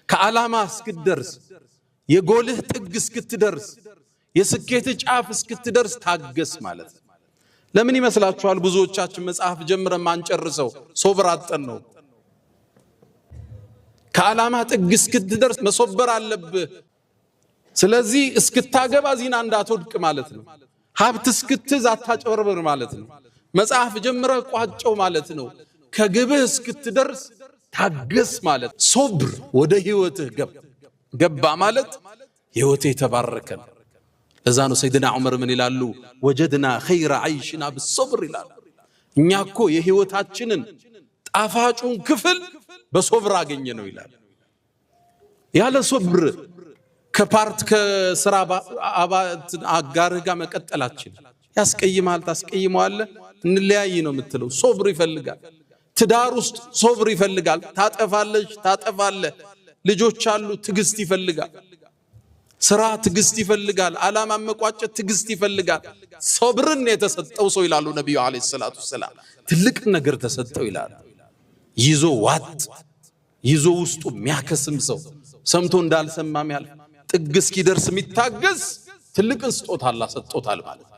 ከዓላማ እስክትደርስ የጎልህ ጥግ እስክትደርስ የስኬት ጫፍ እስክትደርስ ታገስ ማለት ነው። ለምን ይመስላችኋል ብዙዎቻችን መጽሐፍ ጀምረን ማንጨርሰው? ሶብር አጥተን ነው። ከዓላማ ጥግ እስክትደርስ መሶበር አለብህ። ስለዚህ እስክታገባ ዚና እንዳትወድቅ ማለት ነው። ሀብት እስክትይዝ አታጭበርብር ማለት ነው። መጽሐፍ ጀምረህ ቋጨው ማለት ነው። ከግብህ እስክትደርስ ታገስ ማለት። ሶብር ወደ ህይወትህ ገባ ማለት ህይወቴ ተባረከ ነው። ለዛ ነው ሰይድና ዑመር ምን ይላሉ? ወጀድና ኸይረ ዐይሽና ብሶብር ይላሉ። እኛ እኮ የህይወታችንን ጣፋጩን ክፍል በሶብር አገኘ ነው ይላል። ያለ ሶብር ከስራ አጋርህ ጋር መቀጠላችን ያስቀይማል። ታስቀይመዋለህ፣ እንለያይ ነው የምትለው። ሶብር ይፈልጋል። ትዳር ውስጥ ሶብር ይፈልጋል። ታጠፋለች፣ ታጠፋለህ። ልጆች አሉ፣ ትግስት ይፈልጋል። ስራ ትግስት ይፈልጋል። ዓላማ መቋጨት ትግስት ይፈልጋል። ሶብርን የተሰጠው ሰው ይላሉ ነብዩ አለይሂ ሰላቱ ሰላም ትልቅ ነገር ተሰጠው ይላሉ። ይዞ ዋጥ ይዞ ውስጡ የሚያከስም ሰው ሰምቶ እንዳልሰማም ያልፍ ጥግ እስኪደርስ የሚታገዝ ትልቅ ስጦታ አላህ ሰጥቶታል ማለት ነው።